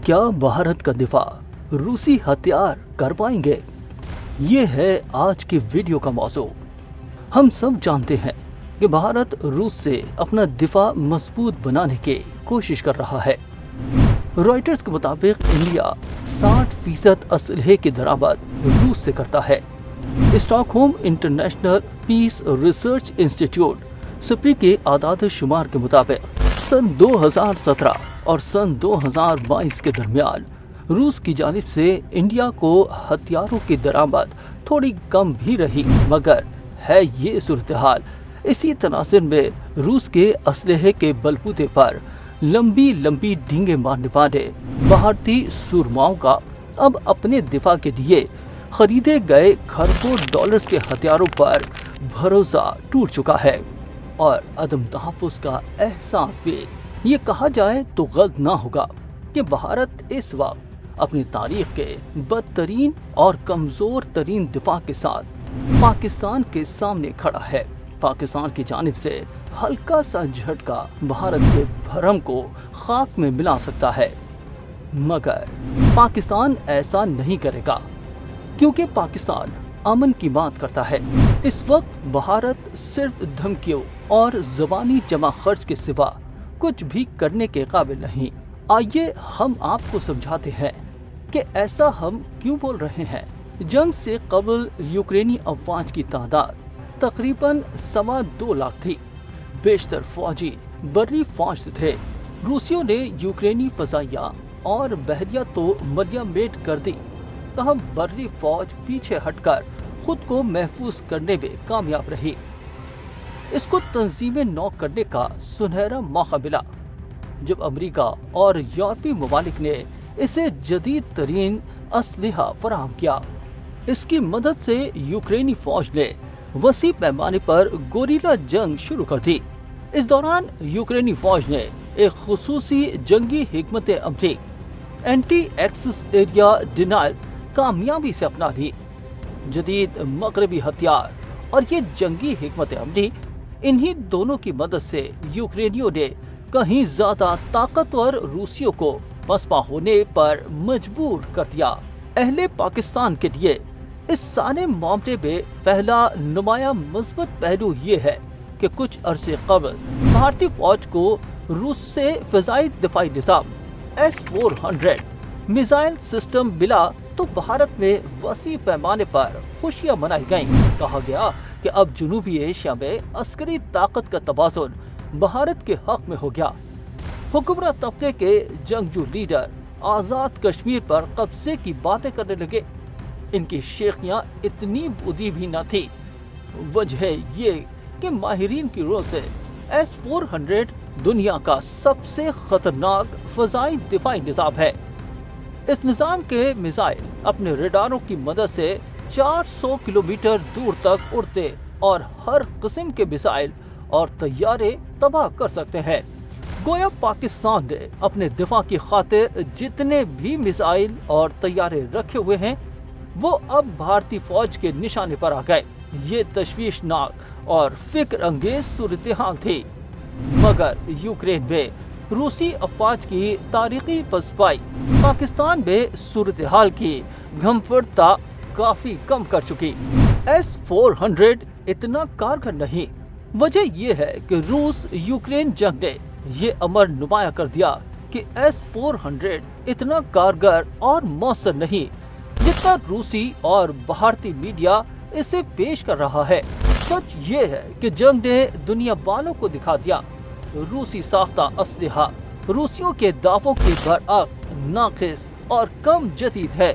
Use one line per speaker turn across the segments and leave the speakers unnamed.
क्या भारत का दिफा रूसी हथियार कर पाएंगे? ये है आज की वीडियो का मौजू। हम सब जानते हैं कि भारत रूस से अपना दिफा मजबूत बनाने की कोशिश कर रहा है। रॉयटर्स के मुताबिक इंडिया 60% असलहे की दरामद रूस से करता है। Stockholm International Peace Research Institute SIPRI के आदाद शुमार के मुताबिक सन 2017 और सन 2022 के दरमियान रूस की जानिब से इंडिया को हथियारों की दरामद थोड़ी कम भी रही, मगर है ये सूरत हाल इसी तनाज़ुर में रूस के असलहे के बलबूते पर लंबी लंबी डींगे मारने वाले भारतीय सूरमाओं का अब अपने दिफा के लिए खरीदे गए खरबों डॉलर्स के हथियारों पर भरोसा टूट चुका है और अदम तहफ़्फ़ुज़ का एहसास भी। ये कहा जाए तो गलत ना होगा कि भारत इस वक्त अपनी तारीख के बदतरीन और कमज़ोर तरीन दिफा के साथ पाकिस्तान के सामने खड़ा है। पाकिस्तान की जानिब से हल्का सा झटका भारत के भरम को खाक में मिला सकता है, मगर पाकिस्तान ऐसा नहीं करेगा क्योंकि पाकिस्तान अमन की बात करता है। इस वक्त भारत सिर्फ धमकियों और ज़बानी जमा खर्च के सिवा कुछ भी करने के काबिल नहीं। आइए हम आपको समझाते हैं कि ऐसा हम क्यों बोल रहे हैं। जंग से कबल यूक्रेनी अफवाज की तादाद तकरीबन 2.25 लाख थी। बेशतर फौजी बर्री फौज से थे। रूसियों ने यूक्रेनी फजाइया और बहरिया तो मलिया मेट कर दी, तहम बर्री फौज पीछे हटकर खुद को महफूज करने में कामयाब रही। इसको तंजीमें नौ करने का सुनहरा मौका मिला जब अमेरिका और यूरोपीय ममालिक ने इसे जदीद तरीन असलहा फराहम किया। इसकी मदद से यूक्रेनी फौज ने वसी पैमाने पर गोरिल्ला जंग शुरू कर दी। इस दौरान यूक्रेनी फौज ने एक खुसूसी जंगी हिकमत अमली एंटी एक्सेस एरिया डिनाइल कामयाबी से अपना ली। जदीद मगरबी हथियार और ये जंगी हिकमत अमली, इन्हीं दोनों की मदद से यूक्रेनियों ने कहीं ज्यादा ताकतवर रूसियों को पसपा होने पर मजबूर कर दिया। अहले पाकिस्तान के लिए इस सारे मामले में पहला नुमाया मजबूत पहलू ये है कि कुछ अरसे कबल भारतीय फौज को रूस से फिजाई दिफाई निज़ाम S-400 मिसाइल सिस्टम मिला तो भारत में वसी पैमाने पर खुशियां मनाई गईं। कहा गया कि अब जनूबी एशिया में अस्करी ताकत का तवाज़ुन भारत के हक में हो गया। हुक्मरान तबके के जंगजू लीडर आज़ाद कश्मीर पर कब्जे की बातें करने लगे। इनकी शेखियां इतनी बुद्धि भी न थी। वजह ये कि माहिरीन की रोह से S-400 दुनिया का सबसे खतरनाक फजाई दिफाई निज़ाम है। इस निज़ाम के मिसाइल अपने रडारों की मदद से 400 किलोमीटर दूर तक उड़ते और हर किस्म के मिसाइल और तैयारे तबाह कर सकते हैं। गोया पाकिस्तान ने अपने दिफा की खातिर जितने भी मिसाइल और तैयारे रखे हुए हैं वो अब भारतीय फौज के निशाने पर आ गए। ये तशवीशनाक और फिक्र अंगेज सूरत हाल थी, मगर यूक्रेन में रूसी अफवाज की तारीखी पसपाई पाकिस्तान में सूरत हाल की घमफड़ता काफी कम कर चुकी। S-400 इतना कारगर नहीं। वजह यह है कि रूस यूक्रेन जंग ने ये अमर नुमाया कर दिया कि S-400 इतना कारगर और मौसर नहीं जितना रूसी और भारतीय मीडिया इसे पेश कर रहा है। सच ये है कि जंग ने दुनिया वालों को दिखा दिया रूसी साख्ता असलहा रूसियों के दावों के बरअक्स नाकिस और कम जदीद है।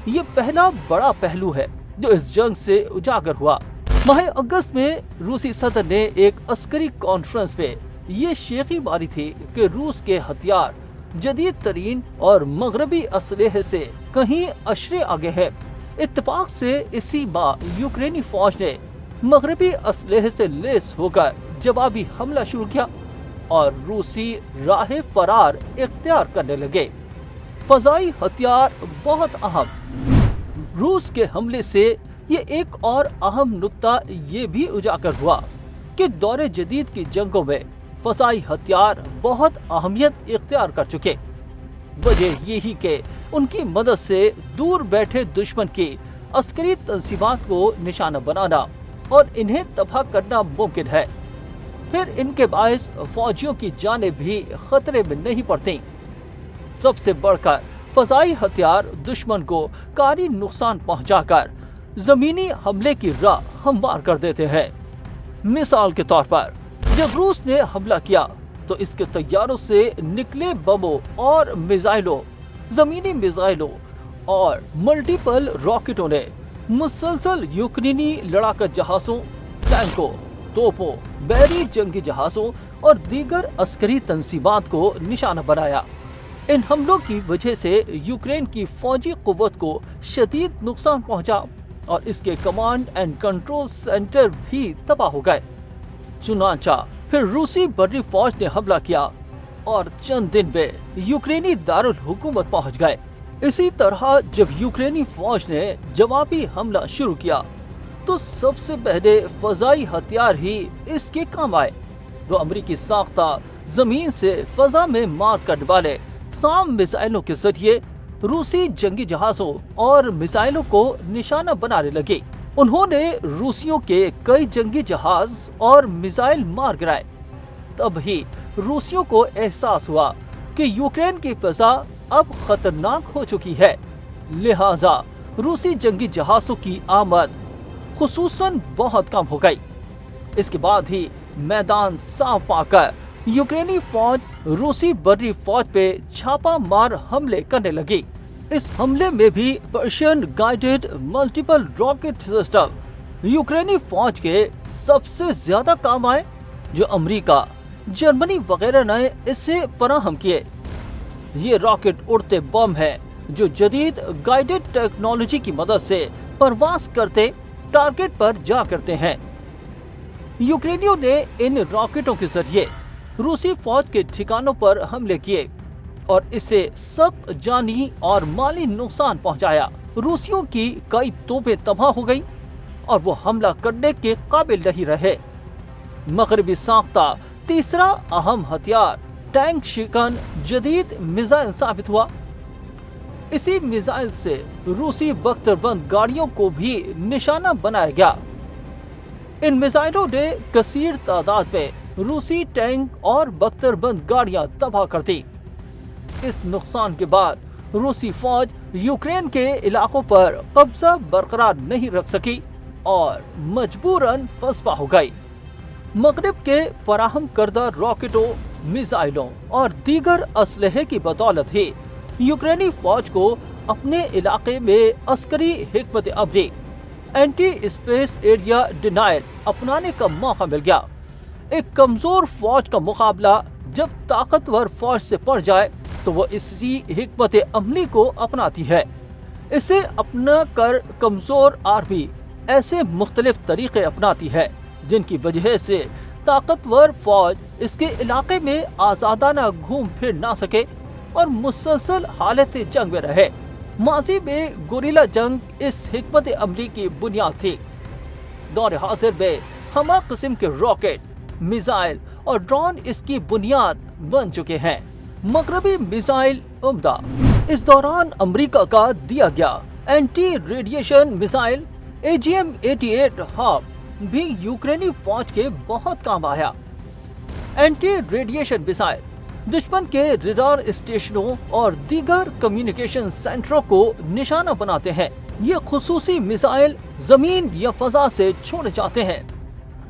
ये पहला बड़ा पहलू है जो इस जंग से उजागर हुआ। माह अगस्त में रूसी सदर ने एक अस्करी कॉन्फ्रेंस में ये शेखी मारी थी कि रूस के हथियार जदीद तरीन और मगरबी असलहे से कहीं अशरे आगे है। इत्तेफाक से इसी माह यूक्रेनी फौज ने मगरबी असलहे से लेस होकर जवाबी हमला शुरू किया और रूसी राह फरार इख्तियार करने लगे। फजाई हथियार बहुत अहम। रूस के हमले से ये एक और अहम नुक्ता ये भी उजागर हुआ कि दौरे जदीद की जंगों में फजाई हथियार बहुत अहमियत इख्तियार कर चुके। वजह यही कि उनकी मदद से दूर बैठे दुश्मन की अस्करी तंसीबात को निशाना बनाना और इन्हें तबाह करना मुमकिन है। फिर इनके बायस फौजियों की जानें भी खतरे में नहीं पड़ती। सबसे बढ़कर फजाई हथियार दुश्मन को कारी नुकसान पहुंचाकर जमीनी हमले की राह हमवार कर देते हैं। मिसाल के तौर पर जब रूस ने हमला किया तो इसके तैयारों से निकले बमों और मिसाइलों, जमीनी मिसाइलों और मल्टीपल रॉकेटों ने मुसलसल यूक्रेनी लड़ाका जहाजों, टैंकों, तोपों, बहरी जंगी जहाजों और दीगर अस्करी तंसीबात को निशाना बनाया। इन हमलों की वजह से यूक्रेन की फौजी कुव्वत को शदीद नुकसान पहुंचा और इसके कमांड एंड कंट्रोल सेंटर भी तबाह हो गए। चुनांचा फिर रूसी बर्री फौज ने हमला किया और चंद दिन में यूक्रेनी दारुल हुकूमत पहुंच गए। इसी तरह जब यूक्रेनी फौज ने जवाबी हमला शुरू किया तो सबसे पहले फजाई हथियार ही इसके काम आए। वो अमरीकी साख्ता जमीन से फजा में मार करने वाले साम मिसाइलों के जरिए रूसी जंगी जहाजों और मिसाइलों को निशाना बनाने लगे। उन्होंने रूसियों के कई जंगी जहाज और मिसाइल मार गिराए। तब ही रूसियों को एहसास हुआ कि यूक्रेन की फजा अब खतरनाक हो चुकी है, लिहाजा रूसी जंगी जहाजों की आमद खुसूसन बहुत कम हो गई। इसके बाद ही मैदान साफ पाकर यूक्रेनी फौज रूसी बर्री फौज पे छापा मार हमले करने लगी। इस हमले में भी Persian guided multiple rocket system यूक्रेनी फौज के सबसे ज्यादा काम आए, जो अमेरिका, जर्मनी वगैरह ने इससे फराहम किए। ये रॉकेट उड़ते बम हैं जो जदीद गाइडेड टेक्नोलॉजी की मदद से परवास करते टारगेट पर जा करते हैं। यूक्रेनियों ने इन रॉकेटों के जरिए रूसी फौज के ठिकानों पर हमले किए और इससे सख्त जानी और माली नुकसान पहुंचाया। रूसियों की कई तोपें तबाह हो गई और वो हमला करने के काबिल नहीं रहे। मगरबी साख्ता तीसरा अहम हथियार टैंक शिकन जदीद मिसाइल साबित हुआ। इसी मिसाइल से रूसी बख्तरबंद गाड़ियों को भी निशाना बनाया गया। इन मिसाइलों ने कसीर तादाद में रूसी टैंक और बख्तरबंद गाड़ियां तबाह कर दी। इस नुकसान के बाद रूसी फौज यूक्रेन के इलाकों पर कब्जा बरकरार नहीं रख सकी और मजबूरन पसपा हो गई। मगरिब के फराहम करदा रॉकेटों, मिसाइलों और दीगर असलहे की बदौलत ही यूक्रेनी फौज को अपने इलाके में अस्करी हिकमत अमली, एंटी स्पेस एरिया डिनायल अपनाने का मौका मिल गया। एक कमजोर फौज का मुकाबला जब ताकतवर फौज से पड़ जाए तो वो इसी हिकमत अमली को अपनाती है। इसे अपना कर कमजोर आर्मी ऐसे मुख्तलिफ तरीके अपनाती है जिनकी वजह से ताकतवर फौज इसके इलाके में आजादाना घूम फिर ना सके और मुसलसल हालत जंग में रहे। माजी में गुरिल्ला जंग इस हिकमत अमली की बुनियाद थी। दौर हाजिर में हमा किस्म के रॉकेट, मिसाइल और ड्रोन इसकी बुनियाद बन चुके हैं। मगरबी मिसाइल उम्दा। इस दौरान अमेरिका का दिया गया एंटी रेडिएशन मिसाइल AGM-88 हाब भी यूक्रेनी फौज के बहुत काम आया। एंटी रेडिएशन मिसाइल दुश्मन के रडार स्टेशनों और दीगर कम्युनिकेशन सेंटरों को निशाना बनाते हैं। ये खुसूसी मिसाइल जमीन या फजा से छोड़े जाते हैं।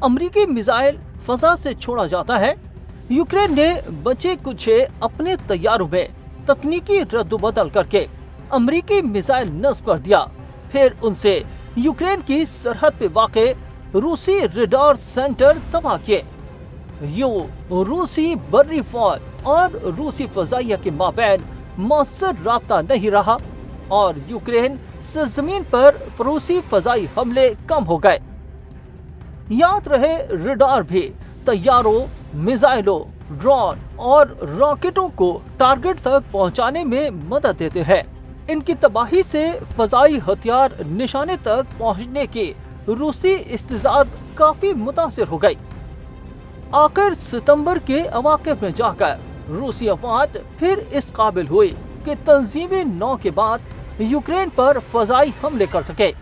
अमेरिकी मिसाइल फजा से छोड़ा जाता है। यूक्रेन ने बचे कुछ अपने तैयारों में तकनीकी रद्दबदल करके अमेरिकी मिसाइल नस्ब कर दिया। फिर उनसे यूक्रेन की सरहद पे वाक़े रूसी रडार सेंटर तबाह किए। यूं रूसी बर्री फौज और रूसी फजाइया के माबैन मौसर राब्ता नहीं रहा और यूक्रेन सरजमीन पर रूसी फजाई हमले कम हो गए। याद रहे, रडार भी तैयारों, मिसाइलों, ड्रोन और रॉकेटों को टारगेट तक पहुंचाने में मदद देते हैं। इनकी तबाही से फजाई हथियार निशाने तक पहुंचने की रूसी इस्तिदाद काफी मुतासिर हो गई। आखिर सितंबर के अवाक़िब में जाकर रूसी अफवाज फिर इस काबिल हुई कि तंजीमी नौ के बाद यूक्रेन पर फजाई हमले कर सके।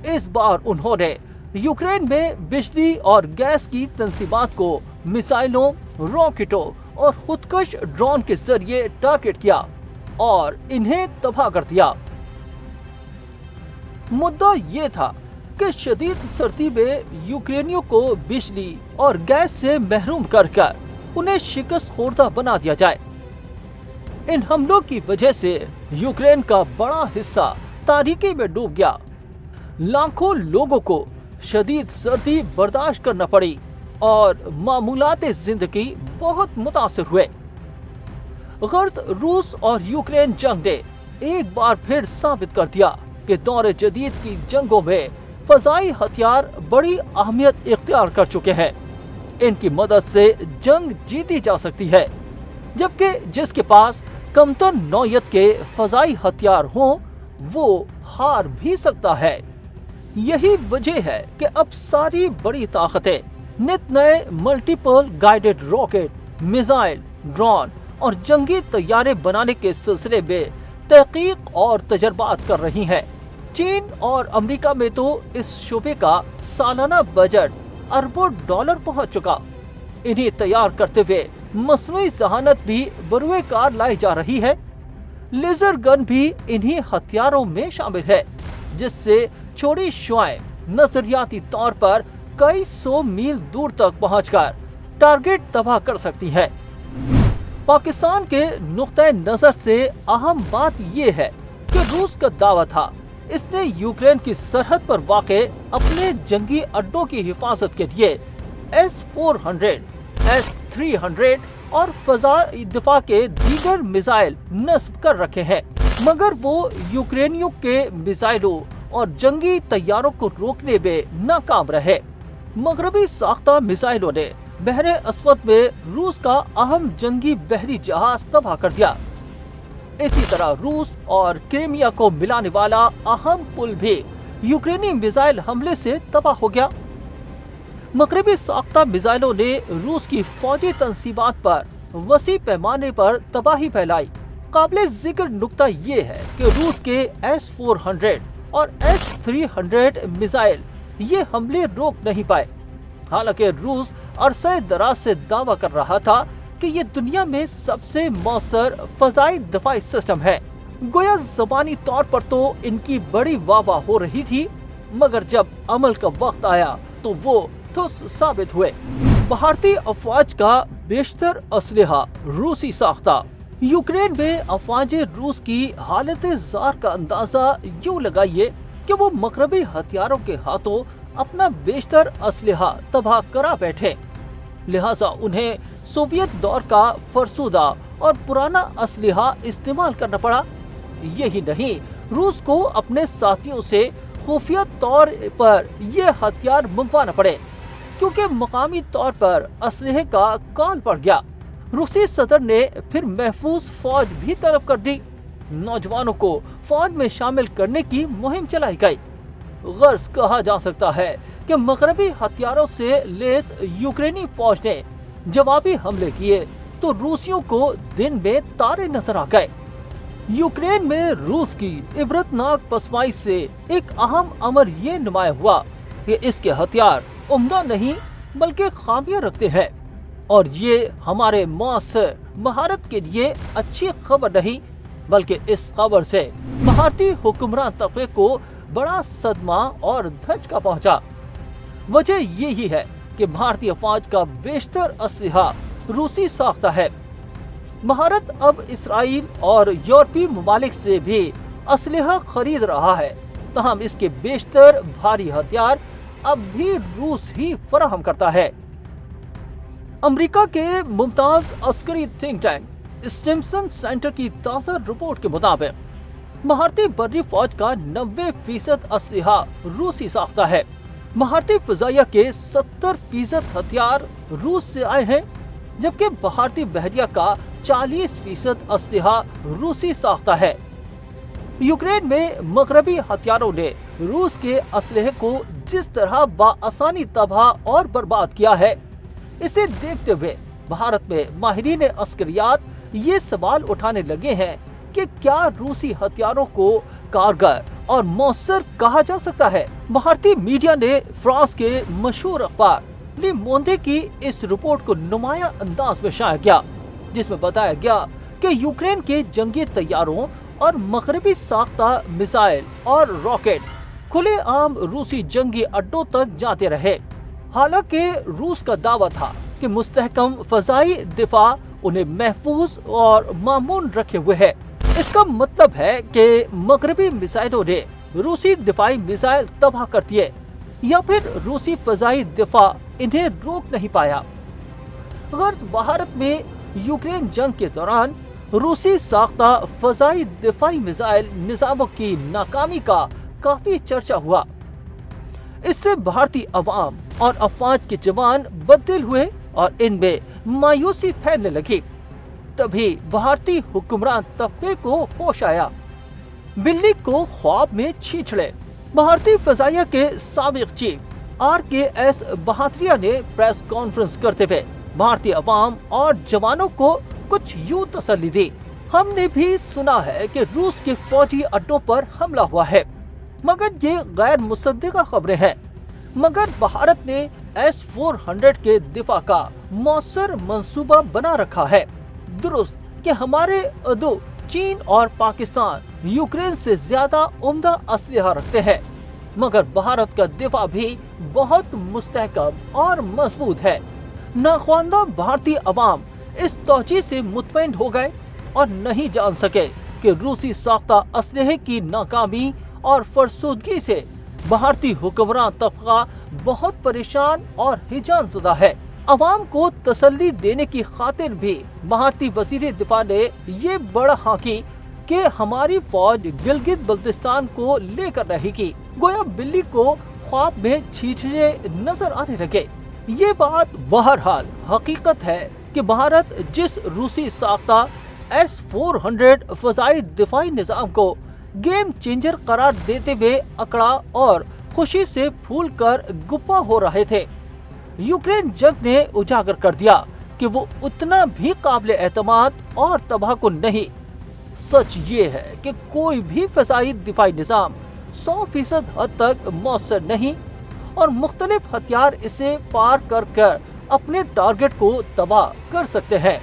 इस बार उन्होंने यूक्रेन में बिजली और गैस की तंसीबात को मिसाइलों, रॉकेटों और खुदकश ड्रोन के जरिए टारगेट किया और इन्हें तबाह कर दिया। मुद्दा ये था कि शदीद सर्दी में यूक्रेनियों को बिजली और गैस से महरूम कर उन्हें शिकस्त खोरदा बना दिया जाए। इन हमलों की वजह से यूक्रेन का बड़ा हिस्सा तारीकी में डूब गया। लाखों लोगों को शदीद सर्दी बर्दाश्त करना पड़ी और मामूलाते जिंदगी बहुत मुतासिर हुए। गर्द रूस और यूक्रेन जंग ने एक बार फिर साबित कर दिया कि दौरे जदीद की जंगों में फजाई हथियार बड़ी अहमियत इख्तियार कर चुके हैं। इनकी मदद से जंग जीती जा सकती है, जबकि जिसके पास कमतर नौयत के फजाई हथियार हों वो हार भी सकता है। यही वजह है कि अब सारी बड़ी ताकतें नित नए multiple guided rocket, missile, drone और जंगी तैयारे बनाने के सिलसिले में तहकीक और तजर्बात कर रही हैं। चीन और अमेरिका में तो इस शोबे का सालाना बजट अरबों डॉलर पहुंच चुका। इन्हें तैयार करते हुए मसनूई जहानत भी बरूए कार लाई जा रही है। लेजर गन भी इन्हीं हथियारों में शामिल है, जिससे छोटी शुआएं नजरियाती तौर पर कई सौ मील दूर तक पहुंचकर टारगेट तबाह कर सकती है। पाकिस्तान के नुक्ते नजर से अहम बात यह है कि रूस का दावा था इसने यूक्रेन की सरहद पर वाक़े अपने जंगी अड्डों की हिफाजत के लिए S-400, S-300 और फज़ाई दिफा के दीगर मिसाइल नस्ब कर रखे हैं, मगर वो यूक्रेनियों के मिसाइलों और जंगी तैयारों को रोकने में नाकाम रहे। मगरबी साख्ता मिसाइलों ने बहरे अस्वद में रूस का अहम जंगी बहरी जहाज तबाह कर दिया। इसी तरह रूस और क्रीमिया को मिलाने वाला अहम पुल भी यूक्रेनी मिसाइल हमले से तबाह हो गया। मगरबी साख्ता मिसाइलों ने रूस की फौजी तंसीबात पर वसी पैमाने पर तबाही फैलाई। काबिले जिक्र नुक्ता ये है कि रूस के S-400 और S-300 मिसाइल ये हमले रोक नहीं पाए। हालांकि रूस अरसे दराज से दावा कर रहा था कि ये दुनिया में सबसे मौसर फजाई दफाई सिस्टम है। गोया ज़बानी तौर पर तो इनकी बड़ी वाह हो रही थी, मगर जब अमल का वक्त आया तो वो ठुस साबित हुए। भारतीय अफवाज का बेशतर असलहा रूसी साख्ता। यूक्रेन में अफवाज रूस की हालत ज़ार का अंदाजा यूं लगाइए कि वो मगरबी हथियारों के हाथों अपना बेशतर असलहा तबाह करा बैठे, लिहाजा उन्हें सोवियत दौर का फरसुदा और पुराना असलहा इस्तेमाल करना पड़ा। यही नहीं, रूस को अपने साथियों से खुफिया तौर पर ये हथियार मंगवाना पड़े, क्योंकि मकामी तौर पर असलहे का काल पड़ गया। रूसी सदर ने फिर महफूज फौज भी तलब कर दी। नौजवानों को फौज में शामिल करने की मुहिम चलाई गई। गर्ज कहा जा सकता है कि मगरबी हथियारों से लैस यूक्रेनी फौज ने जवाबी हमले किए तो रूसियों को दिन में तारे नजर आ गए। यूक्रेन में रूस की इबरतनाक पसमाई से एक अहम अमर ये नुमाया हुआ कि इसके हथियार उम्दा नहीं बल्कि खामियां रखते हैं, और ये हमारे मुआस्सर महारत के लिए अच्छी खबर नहीं, बल्कि इस खबर से भारतीय हुक्मरान तबके को बड़ा सदमा और धचका पहुंचा। वजह यही है कि भारतीय फौज का बेशतर असलहा रूसी साख्ता है। महारत अब इसराइल और यूरोपीय ममालिक से भी असलहा खरीद रहा है, तहम इसके बेशतर भारी हथियार अब भी रूस ही फराहम करता है। अमेरिका के Mumtaz Askari think tank Stimson centre की ताज़ा रिपोर्ट के मुताबिक भारतीय बर्री फौज का 90% असलहा रूसी साख्ता है। भारतीय फिजाइया के 70% हथियार रूस से आए हैं, जबकि भारतीय बहरिया का 40% असलहा रूसी साख्ता है। यूक्रेन में मगरबी हथियारों ने रूस के असलहे को जिस तरह बाआसानी तबाह और बर्बाद किया है, इसे देखते हुए भारत में माहिरीन अस्करियात ये सवाल उठाने लगे हैं कि क्या रूसी हथियारों को कारगर और मौसर कहा जा सकता है। भारतीय मीडिया ने फ्रांस के मशहूर अखबार ले मोंडे की इस रिपोर्ट को नुमाया अंदाज में शाया किया, जिसमें बताया गया कि यूक्रेन के जंगी तैयारों और मगरबी साख्ता मिसाइल और रॉकेट खुलेआम रूसी जंगी अड्डों तक जाते रहे। हालांकि रूस का दावा था कि मुस्तहकम फजाई दिफा उन्हें महफूज और मामून रखे हुए है। इसका मतलब है कि मगरबी मिसाइलों ने रूसी दिफाई मिसाइल तबाह कर दिए या फिर रूसी फजाई दिफा इन्हें रोक नहीं पाया। गर्ज भारत में यूक्रेन जंग के दौरान रूसी साख्ता फजाई दिफाई मिसाइल निज़ामों की नाकामी का काफी चर्चा हुआ। इससे भारतीय अवाम और अफवाज के जवान बददिल हुए और इनमें मायूसी फैलने लगी। तभी भारतीय हुक्मरान तबके को होश आया। बिल्ली को ख्वाब में छींछड़े। भारतीय फजाइया के साबिक चीफ RKS बहादुरिया ने प्रेस कॉन्फ्रेंस करते हुए भारतीय अवाम और जवानों को कुछ यूं तसल्ली दी। हमने भी सुना है कि रूस के फौजी अड्डों पर हमला हुआ है, मगर ये गैर मुसद्दिका खबरें हैं। मगर भारत ने S-400 के दिफा का मौसर मंसूबा बना रखा है। दुरुस्त कि हमारे अदो चीन और पाकिस्तान यूक्रेन से ज्यादा उम्दा असलहा रखते हैं, मगर भारत का दिफा भी बहुत मुस्तहकम और मजबूत है। नाख्वानदा भारतीय अवाम इस तौजीह से मुतमईन हो गए और नहीं जान सके कि रूसी साख्ता असलहे की नाकामी और फरसुदगी से भारतीय हुक्मरान तबका बहुत परेशान और हिजानज़दा है। अवाम को तसल्ली देने की खातिर भी भारतीय वज़ीर दिफा ने ये बड़ा हाकी कि हमारी फौज गिलगित बल्तिस्तान को लेकर रहेगी। गोया बिल्ली को ख्वाब में छींछे नजर आने लगे। ये बात बहरहाल हकीकत है कि भारत जिस रूसी साख्ता S-400 फजाई दिफाई निज़ाम को गेम चेंजर करार देते हुए अकड़ा और खुशी से फूल कर गुप्पा हो रहे थे, यूक्रेन जंग ने उजागर कर दिया कि वो उतना भी काबिल एतमाद और तबाहकुन नहीं। सच ये है कि कोई भी फजाई दिफाई निज़ाम 100% हद तक मौसर नहीं और मुख्तलिफ हथियार इसे पार कर कर अपने टारगेट को तबाह कर सकते हैं।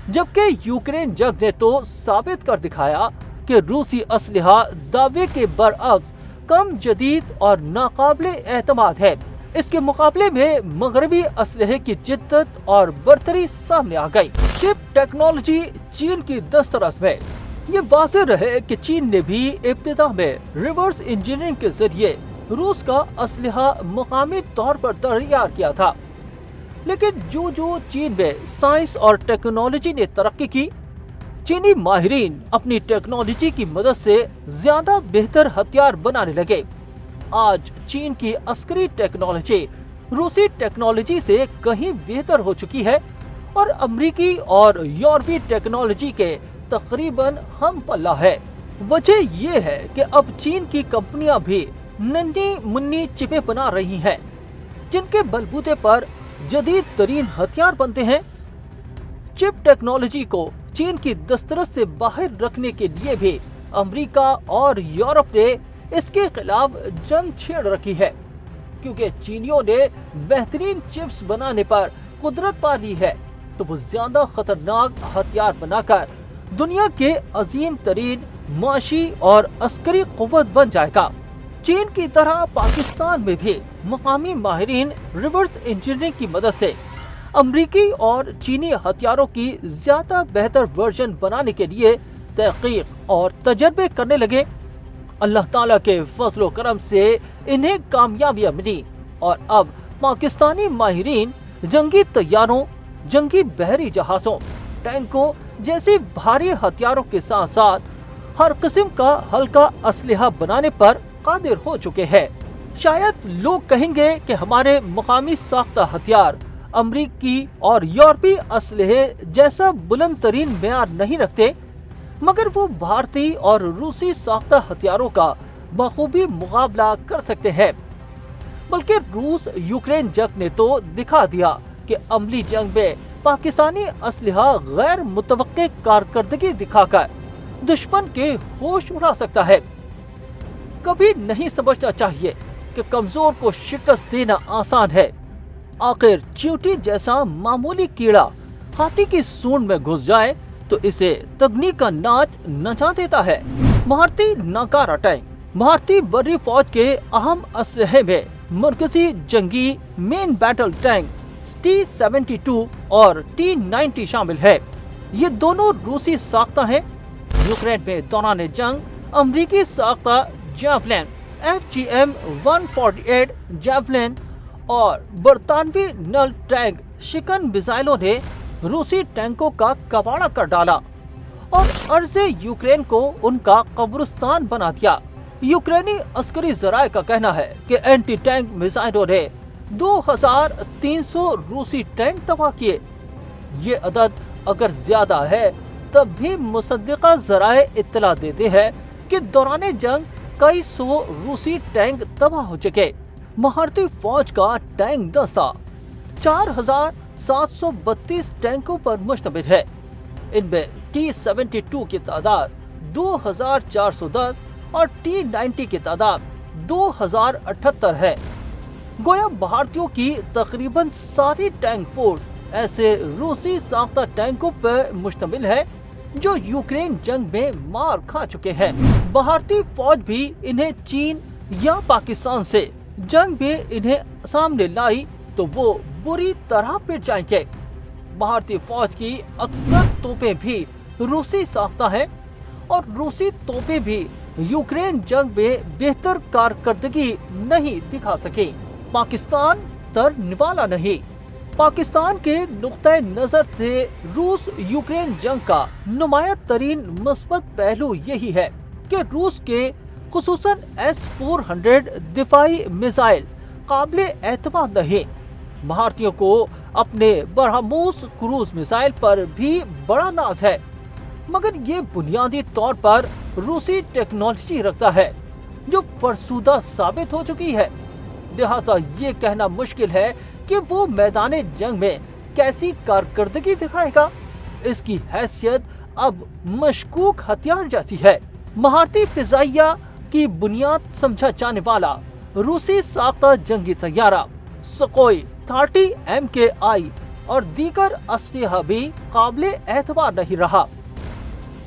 जबकि यूक्रेन जंग ने तो साबित कर दिखाया कि रूसी असलहा दावे के बरअक्स कम जदीद और नाकाबिले एतमाद है। इसके मुकाबले में मगरबी असलहे की जिद्दत और बरतरी सामने आ गई। चिप टेक्नोलॉजी चीन की दस्तरस में। ये वाज़ेह रहे कि चीन ने भी इब्तिदा में रिवर्स इंजीनियरिंग के जरिए रूस का असलहा मुकामी तौर पर तैयार किया था, लेकिन जो चीन में साइंस और टेक्नोलॉजी ने तरक्की की, चीनी माहिरीन अपनी टेक्नोलॉजी की मदद से ज्यादा बेहतर हथियार बनाने लगे। आज चीन की अस्करी टेक्नोलॉजी रूसी टेक्नोलॉजी से कहीं बेहतर हो चुकी है और अमेरिकी और यूरोपीय टेक्नोलॉजी के तकरीबन हम पल्ला है। वजह ये है कि अब चीन की कंपनियां भी नन्ही मुन्नी चिपें बना रही हैं, जिनके बलबूते पर जदीद तरीन हथियार बनते हैं। चिप टेक्नोलॉजी को चीन की दस्तरस से बाहर रखने के लिए भी अमेरिका और यूरोप ने इसके खिलाफ जंग छेड़ रखी है, क्योंकि चीनियों ने बेहतरीन चिप्स बनाने पर कुदरत पा ली है, तो वो ज्यादा खतरनाक हथियार बनाकर दुनिया के अजीम तरीन माशी और अस्करी कुव्वत बन जाएगा। चीन की तरह पाकिस्तान में भी मकामी माहिरीन रिवर्स इंजीनियरिंग की मदद से अमरीकी और चीनी हथियारों की ज्यादा बेहतर वर्जन बनाने के लिए तहकीक और तजर्बे करने लगे। अल्लाह ताला के फजलो करम से इन्हें कामयाबियां मिली और अब पाकिस्तानी माहिरीन जंगी तैयारों, जंगी बहरी जहाजों, टैंकों जैसे भारी हथियारों के साथ साथ हर किस्म का हल्का असलहा बनाने पर कादिर हो चुके हैं। शायद लोग कहेंगे कि हमारे मुकामी साख्ता हथियार अमरीकी और यूरोपीय असलहे जैसा बुलंद तरीन मेयार नहीं रखते, मगर वो भारतीय और रूसी साख्ता हथियारों का बखूबी मुकाबला कर सकते हैं। बल्कि रूस यूक्रेन जंग ने तो दिखा दिया कि अमली जंग में पाकिस्तानी असलहा गैर मुतवक्के कारकर्दगी दिखाकर दुश्मन के होश उड़ा सकता है। कभी नहीं समझना चाहिए कि कमजोर को शिकस्त देना आसान है। आखिर चींटी जैसा मामूली कीड़ा हाथी की सूंड में घुस जाए तो इसे तकनीक का नाच नचा देता है। भारतीय नाकारा टैंक। भारतीय बर्री फौज के अहम असलहे में मरकजी जंगी मेन बैटल टैंक T-72 और T-90 शामिल है। ये दोनों रूसी साख्ता हैं। यूक्रेन में दौरान जंग अमरीकी साख्ता जैवलिन FGM-148 जैवलिन और बरतानवी नल टैंक शिकन मिसाइलों ने रूसी टैंकों का कबाड़ा कर डाला और अर्ज़े यूक्रेन को उनका कब्रिस्तान बना दिया। यूक्रेनी अस्करी जराये का कहना है कि एंटी टैंक मिसाइलों ने 2300 रूसी टैंक तबाह किए। ये अदद अगर ज्यादा है तब भी मुसद्दिका जराये इत्तला देते हैं कि दौरान जंग कई सौ रूसी टैंक तबाह हो चुके। भारतीय फौज का टैंक दस्ता 4732 टैंकों पर मुश्तमिल है। इनमें T-72 की तादाद 2410 और T-90 की तादाद 2078 है। गोया भारतीयों की तकरीबन सारी टैंक फोर्स ऐसे रूसी साख्ता टैंकों पर मुश्तमिल है जो यूक्रेन जंग में मार खा चुके हैं। भारतीय फौज भी इन्हें चीन या पाकिस्तान से जंग में इन्हें सामने लाई तो वो बुरी तरह पिट जाएंगे। भारतीय फौज की अक्सर तोपें भी रूसी साख्ता हैं और रूसी तोपें भी यूक्रेन जंग में बेहतर कारकर्दगी नहीं दिखा सके। पाकिस्तान तर निवाला नहीं। पाकिस्तान के नुक्ते नजर से रूस यूक्रेन जंग का नुमाया तरीन मुस्बत पहलू यही है कि रूस के खुसूसन S-400 दिफाई मिसाइल काबिल एतमाद नहीं। भारतीयों को अपने बरहमूस क्रूज मिसाइल पर भी बड़ा नाज है, मगर ये बुनियादी तौर पर रूसी टेक्नोलॉजी रखता है जो फरसूदा साबित हो चुकी है। लिहाजा ये कहना मुश्किल है कि वो मैदान जंग में कैसी कारकर्दगी दिखाएगा। इसकी हैसियत अब मशकूक हथियार जैसी है। भारतीय फिजाइया की बुनियाद समझा जाने वाला रूसी साख्ता जंगी तैयारा सुखोई 30 MKI और दीगर असलहा भी काबिल एतबार नहीं रहा।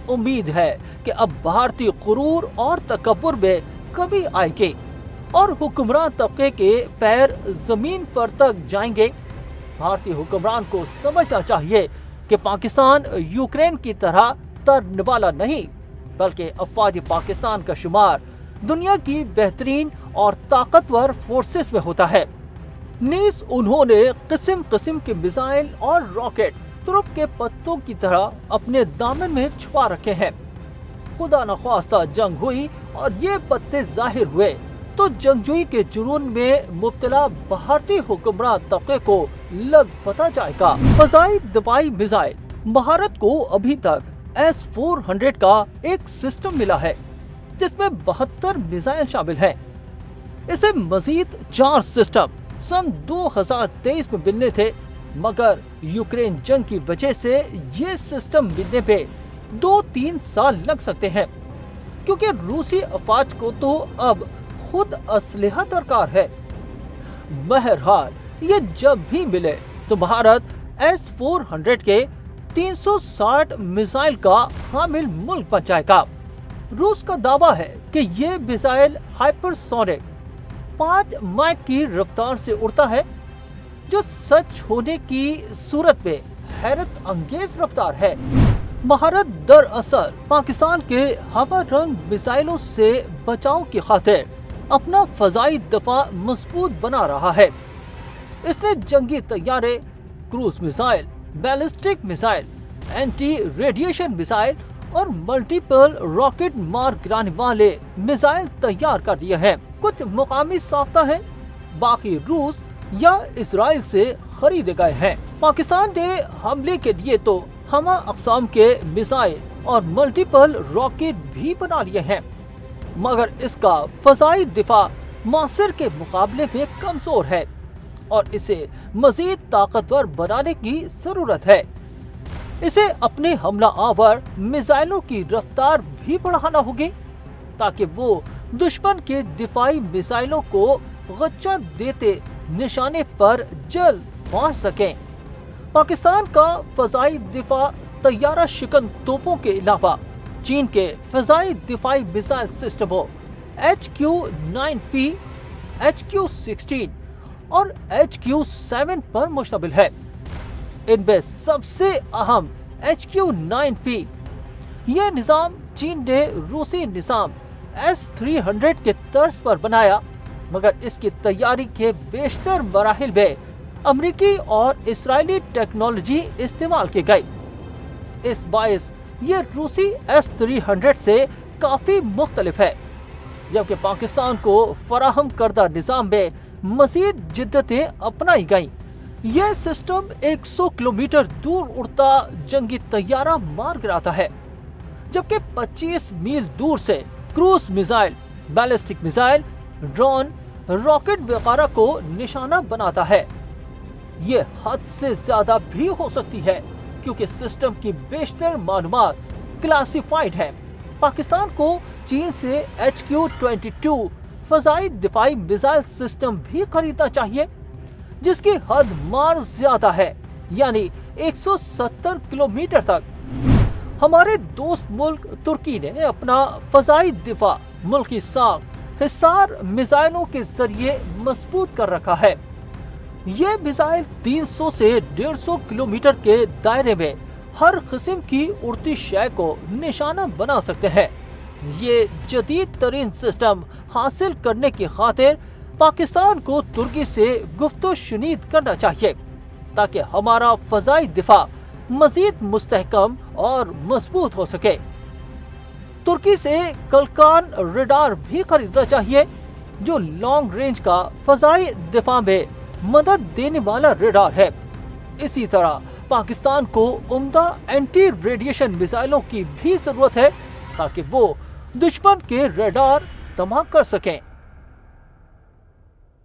उम्मीद है कि अब भारतीय गुरूर और तकब्बुर में कमी आएगी और हुक्मरान तबके के पैर जमीन पर तक जाएंगे। भारतीय हुक्मरान को समझना चाहिए कि पाकिस्तान यूक्रेन की तरह तरने वाला नहीं, बल्कि अफवाज पाकिस्तान का शुमार दुनिया की बेहतरीन और ताकतवर फोर्सेस में होता है। नीज उन्होंने किस्म किस्म के मिसाइल और रॉकेट तुरुप के पत्तों की तरह अपने दामन में छुपा रखे हैं। खुदा न ख्वास्ता जंग हुई और ये पत्ते जाहिर हुए तो जंगजुई के जुनून में मुब्तला भारतीय हुक्मरान तबके को लग पता जाएगा। फजाई दफाई मिसाइल। भारत को अभी तक S-400 का एक सिस्टम मिला है जिसमें 72 मिसाइल शामिल हैं। इसे मजीद 4 सिस्टम सन 2023 में मिलने थे, मगर यूक्रेन जंग की वजह से ये सिस्टम मिलने पे 2-3 साल लग सकते हैं, क्योंकि रूसी अफवाज को तो अब खुद असलहा दरकार है। बहरहाल ये जब भी मिले तो भारत S-400 के 360 मिसाइल का हामिल मुल्क बन जाएगा। रूस का दावा है कि ये मिसाइल हाइपरसोनिक 5 माइक की रफ्तार से उड़ता है, जो सच होने की सूरत में हैरत अंगेज रफ्तार है। भारत दरअसल पाकिस्तान के हवा रंग मिसाइलों से बचाव की खातिर अपना फजाई दफा मजबूत बना रहा है। इसने जंगी तैयारे, cruise missile, ballistic missile, anti radiation missile और मल्टीपल रॉकेट मार गिराने वाले मिसाइल तैयार कर दिए हैं। कुछ मुकामी साख्ता हैं, बाकी रूस या इजराइल से खरीदे गए हैं। पाकिस्तान ने हमले के लिए तो हमा अक़साम के मिसाइल और मल्टीपल रॉकेट भी बना लिए हैं, मगर इसका फजाई दिफा मासिर के मुकाबले में कमजोर है और इसे मजीद ताकतवर बनाने की जरूरत है। इसे अपने हमला आवर मिसाइलों की रफ्तार भी बढ़ाना होगी ताकि वो दुश्मन के दिफाई मिसाइलों को गच्चा देते निशाने पर जल्द पहुंच सकें। पाकिस्तान का फजाई दिफा तैयारा शिकन तोपों के अलावा चीन के फजाई दिफाई मिसाइल सिस्टमों HQ-9P, HQ-16 और HQ-7 पर मुश्तमिल है। इनमें सबसे अहम HQ-9P, यह निज़ाम चीन ने रूसी निज़ाम S-300 के तर्ज पर बनाया, मगर इसकी तैयारी के बेशतर मराहिल में अमरीकी और इस्राएली टेक्नोलॉजी इस्तेमाल की गई। इस बाइस ये रूसी S-300 से काफी मुख्तलिफ है, जबकि पाकिस्तान को फराहम करदा निज़ाम में मजीद जिद्दतें अपनाई गईं। यह सिस्टम 100 किलोमीटर दूर उड़ता जंगी तैयारा मार गिराता है, जबकि 25 मील दूर से cruise missile, ballistic missile, drone, rocket वगैरह को निशाना बनाता है। ये हद से ज्यादा भी हो सकती है क्योंकि सिस्टम की बेशतर मालूमात क्लासिफाइड है। पाकिस्तान को चीन से HQ-22 फजाई दिफाई मिसाइल सिस्टम भी खरीदना चाहिए, जिसकी हद मार ज्यादा है, यानी 170 किलोमीटर तक। हमारे दोस्त मुल्क तुर्की ने अपना फजाई दिफा मुल्की साख हिसार मिसाइलों के जरिए मजबूत कर रखा है। ये मिसाइल 300 से 150 किलोमीटर के दायरे में हर किस्म की उड़ती शय को निशाना बना सकते हैं। ये जदीद तरीन सिस्टम हासिल करने की खातिर पाकिस्तान को तुर्की से गुफ्तो शुनीद करना चाहिए ताकि हमारा फजाई दिफा मजीद मुस्तहकम और मजबूत हो सके। तुर्की से कलकान रडार भी खरीदना चाहिए, जो लॉन्ग रेंज का फजाई दिफा में मदद देने वाला रडार है। इसी तरह पाकिस्तान को उम्दा एंटी रेडिएशन मिसाइलों की भी जरूरत है ताकि वो दुश्मन के रडार तबाह कर सकें।